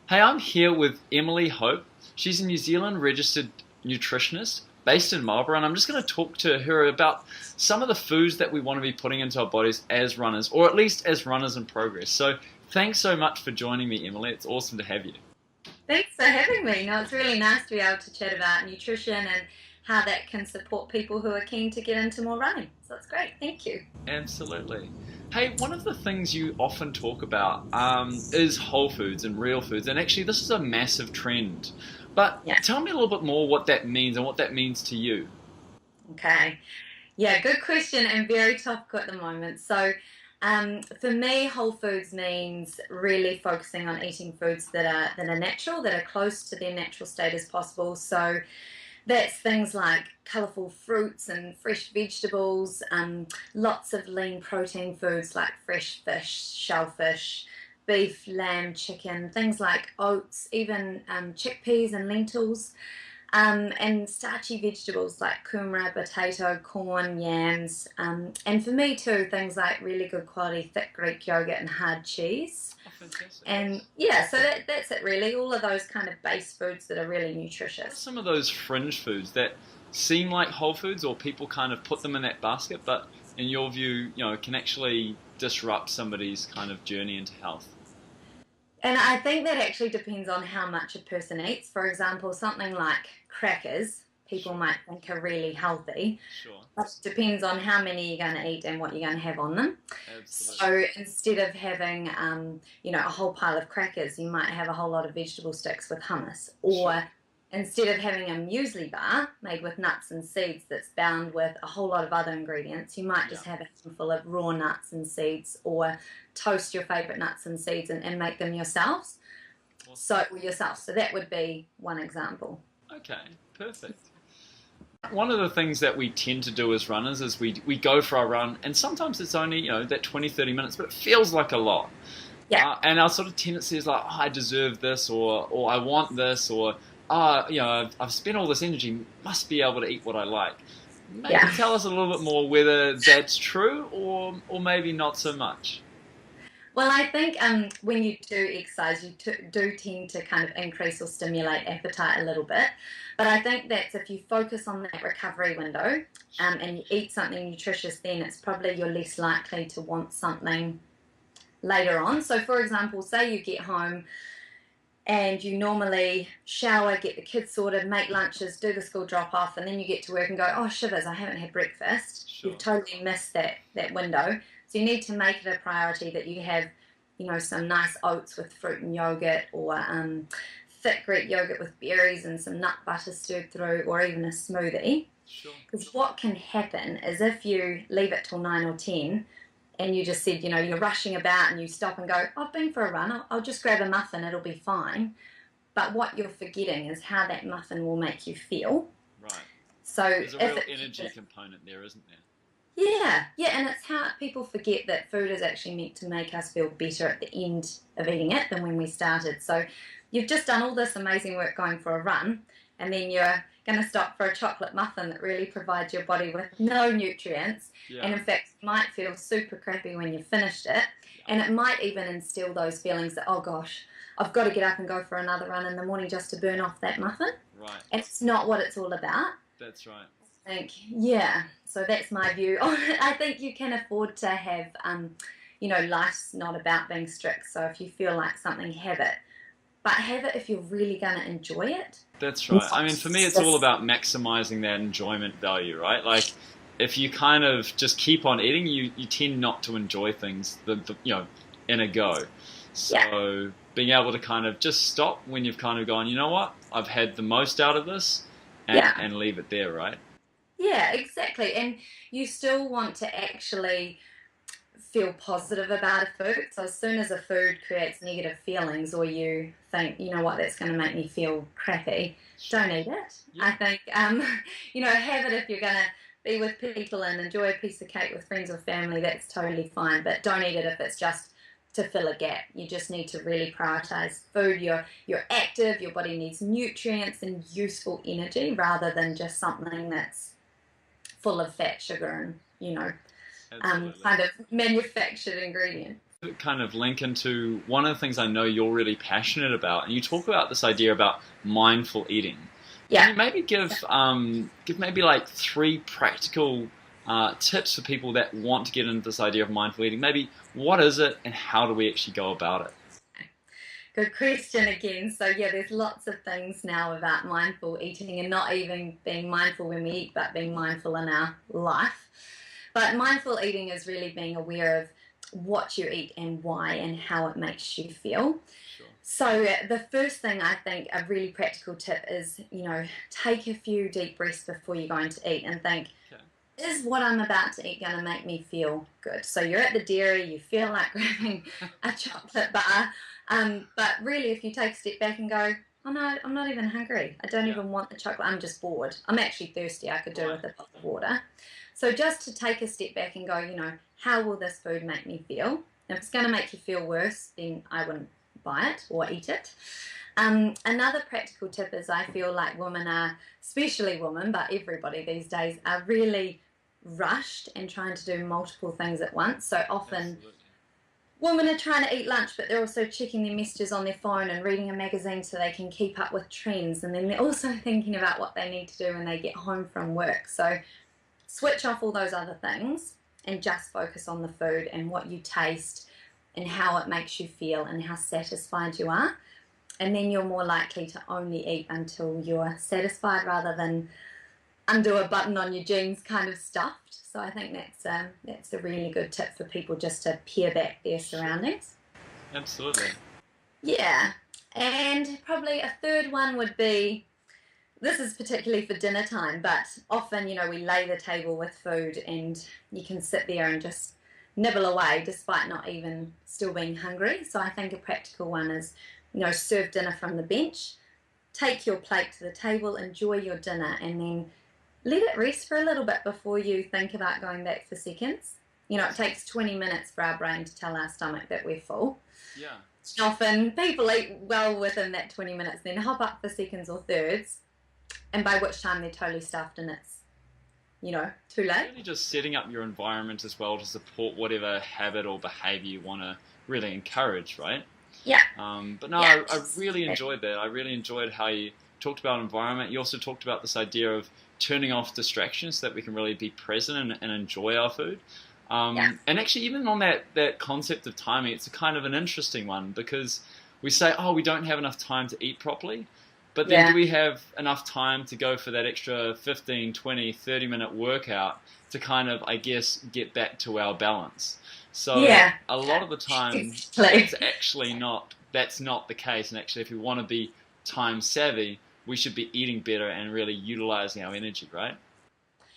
Hey, I'm here with Emily Hope. She's a New Zealand registered nutritionist based in Marlborough, and I'm just going to talk to her about some of the foods that we want to be putting into our bodies as runners, or at least as runners in progress. So, thanks so much for joining me, Emily. It's awesome to have you. Thanks for having me. No, it's really nice to be able to chat about nutrition and how that can support people who are keen to get into more running. So it's great. Thank you. Absolutely. Hey, one of the things you often talk about is whole foods and real foods, and actually, this is a massive trend. But Yeah. tell me a little bit more what that means and what that means to you. Okay. Yeah, good question and very topical at the moment. For me, whole foods means really focusing on eating foods that are natural, that are close to their natural state as possible. So that's things like colourful fruits and fresh vegetables, lots of lean protein foods like fresh fish, shellfish, beef, lamb, chicken, things like oats, even chickpeas and lentils, and starchy vegetables like kumara, potato, corn, yams, and for me too, things like really good quality thick Greek yogurt and hard cheese. Oh, fantastic. And yeah, so that's it really. All of those kind of base foods that are really What are nutritious. some of those fringe foods that seem like whole foods, or people kind of put them in that basket, but in your view, can actually disrupt somebody's kind of journey into health? And I think that actually depends on how much a person eats. For example, something like crackers, people Sure, might think are really healthy, sure, but it depends on how many you're going to eat and what you're going to have on them. absolutely. So instead of having, a whole pile of crackers, you might have a whole lot of vegetable sticks with hummus. Sure. Or instead of having a muesli bar made with nuts and seeds that's bound with a whole lot of other ingredients, you might Yeah. just have a handful of raw nuts and seeds, or toast your favorite nuts and seeds and make them yourselves. Awesome. So that would be one example. Okay, perfect. One of the things that we tend to do as runners is we go for our run, and sometimes it's only, that 20 30 minutes, but it feels like a lot. Yeah, And our sort of tendency is like, oh, I deserve this, or I want this, or I've spent all this energy, must be able to eat what I like. Maybe yeah. tell us a little bit more whether that's true, or maybe not so much. Well, I think when you do exercise, do tend to kind of increase or stimulate appetite a little bit. But I think that's if you focus on that recovery window Sure. and you eat something nutritious, then it's probably you're less likely to want something later on. So, for example, say you get home and you normally shower, get the kids sorted, make lunches, do the school drop off, and then you get to work and go, oh shivers, I haven't had breakfast. You've Sure. totally missed that window. So you need to make it a priority that you have, some nice oats with fruit and yogurt, or thick Greek yogurt with berries and some nut butter stirred through, or even a smoothie. Sure. Because what can happen is if you leave it till 9 or 10, and you just said, you're rushing about and you stop and go, I've been for a run, I'll just grab a muffin, it'll be fine. But what you're forgetting is how that muffin will make you feel. Right. So There's a if real it, energy component there, isn't there? yeah, yeah, and it's how people forget that food is actually meant to make us feel better at the end of eating it than when we started. So you've just done all this amazing work going for a run, and then you're going to stop for a chocolate muffin that really provides your body with no nutrients, and Yeah. in fact might feel super crappy when you've finished it, Yeah. and it might even instill those feelings that, oh gosh, I've got to get up and go for another run in the morning just to burn off that muffin. Right. And it's not what it's all about. That's right. I think, yeah, so that's my view on it. I think you can afford to have, life's not about being strict. So if you feel like something, have it. But have it if you're really going to enjoy it. That's And right. I mean, for me, it's all about maximizing that enjoyment value, right? Like, if you kind of just keep on eating, you tend not to enjoy things, in a go. Yeah, So, being able to kind of just stop when you've kind of gone, you know what, I've had the most out of this, yeah, and leave it there, right? yeah, exactly. And you still want to actually feel positive about a food. So as soon as a food creates negative feelings, or you think, you know what, that's going to make me feel crappy, Sure. don't eat it. Yeah. I think, have it if you're going to be with people and enjoy a piece of cake with friends or family, that's totally fine. But don't eat it if it's just to fill a gap. You just need to really prioritize food. You're active, your body needs nutrients and useful energy rather than just something that's full of fat, sugar, and Absolutely. kind of manufactured ingredients. Kind of link into one of the things I know you're really passionate about, and you talk about this idea about mindful eating. Can Yeah. you maybe give maybe like three practical tips for people that want to get into this idea of mindful eating? Maybe what is it, and how do we actually go about it? Good question again. So yeah, there's lots of things now about mindful eating and not even being mindful when we eat, but being mindful in our life. But mindful eating is really being aware of what you eat and why and how it makes you feel. Sure. So the first thing I think a really practical tip is, take a few deep breaths before you're going to eat and think, Okay. is what I'm about to eat going to make me feel good? So you're at the dairy, you feel like grabbing a chocolate bar, but really if you take a step back and go, oh no, I'm not even hungry. I don't Yeah. even want the chocolate. I'm just bored. I'm actually thirsty. I could do Right. with a pot of water. So just to take a step back and go, how will this food make me feel? If it's going to make you feel worse, then I wouldn't buy it or eat it. Another practical tip is I feel like women are, especially women, but everybody these days, are really rushed and trying to do multiple things at once. So often Absolutely. women are trying to eat lunch, but they're also checking their messages on their phone and reading a magazine so they can keep up with trends. And then they're also thinking about what they need to do when they get home from work. So switch off all those other things and just focus on the food and what you taste and how it makes you feel and how satisfied you are. And then you're more likely to only eat until you're satisfied rather than undo a button on your jeans kind of stuffed. So I think that's a really good tip for people just to pare back their surroundings. Absolutely. Yeah. And probably a third one would be, this is particularly for dinner time, but often, we lay the table with food and you can sit there and just nibble away despite not even still being hungry. So I think a practical one is, serve dinner from the bench, take your plate to the table, enjoy your dinner, and then let it rest for a little bit before you think about going back for seconds. It takes 20 minutes for our brain to tell our stomach that we're full. Yeah. Often people eat well within that 20 minutes, then hop up for seconds or thirds, and by which time they're totally stuffed and it's, too late. Really just setting up your environment as well to support whatever habit or behavior you want to really encourage, right? Yeah. But no, Yeah. I really enjoyed that. I really enjoyed how you talked about environment. You also talked about this idea of turning off distractions so that we can really be present and enjoy our food. Yeah. And actually, even on that concept of timing, it's a kind of an interesting one because we say, oh, we don't have enough time to eat properly. But then Yeah. do we have enough time to go for that extra 15, 20, 30-minute workout to kind of, I guess, get back to our balance? So Yeah. a lot of the time, Exactly. that's not the case. And actually, if we want to be time savvy, we should be eating better and really utilizing our energy, right?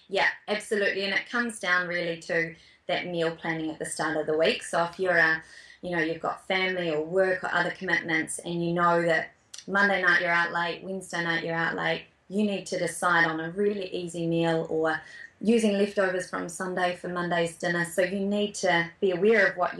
Yeah, absolutely. And it comes down really to that meal planning at the start of the week. So if you've got family or work or other commitments and you know that Monday night you're out late, Wednesday night you're out late, you need to decide on a really easy meal or using leftovers from Sunday for Monday's dinner. So you need to be aware of what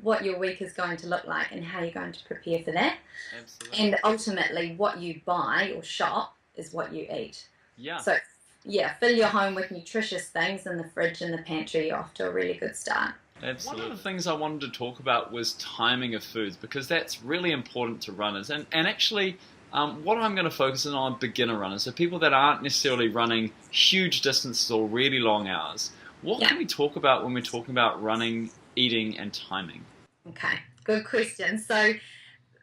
what your week is going to look like and how you're going to prepare for that. Absolutely. And ultimately, what you buy or shop is what you eat. Yeah. So, yeah, fill your home with nutritious things in the fridge and the pantry. You're off to a really good start. Absolutely. One of the things I wanted to talk about was timing of foods because that's really important to runners. And actually, what I'm going to focus on beginner runners, so people that aren't necessarily running huge distances or really long hours. What can we talk about when we're talking about running, eating, and timing? Okay, good question. So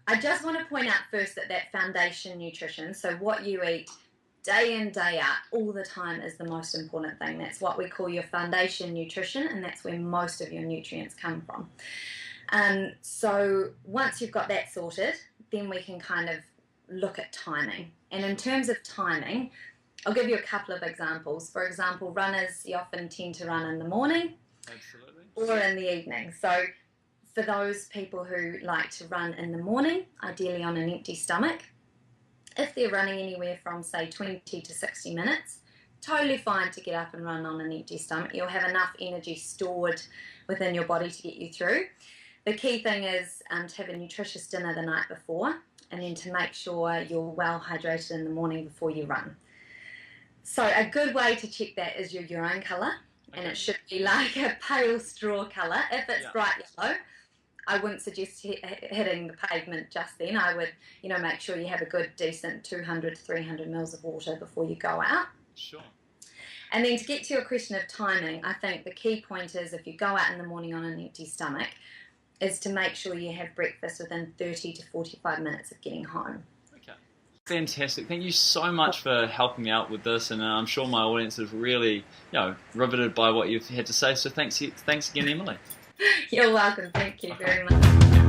I just want to point out first that foundation nutrition, so what you eat day in, day out, all the time is the most important thing. That's what we call your foundation nutrition, and that's where most of your nutrients come from. So once you've got that sorted, then we can kind of look at timing. And in terms of timing, I'll give you a couple of examples. For example, runners, you often tend to run in the morning. Absolutely. Or in the evening. So for those people who like to run in the morning, ideally on an empty stomach, if they're running anywhere from, say, 20 to 60 minutes, totally fine to get up and run on an empty stomach. You'll have enough energy stored within your body to get you through. The key thing is to have a nutritious dinner the night before and then to make sure you're well hydrated in the morning before you run. So a good way to check that is your urine colour. and Okay. it should be like a pale straw colour. If it's Yeah. bright yellow, I wouldn't suggest hitting the pavement just then. I would, make sure you have a good, decent 200 to 300 mils of water before you go out. Sure. And then to get to your question of timing, I think the key point is if you go out in the morning on an empty stomach, is to make sure you have breakfast within 30 to 45 minutes of getting home. Okay. Fantastic. Thank you so much for helping me out with this, and I'm sure my audience is really, riveted by what you've had to say. So thanks again, Emily. You're welcome. Thank you very much.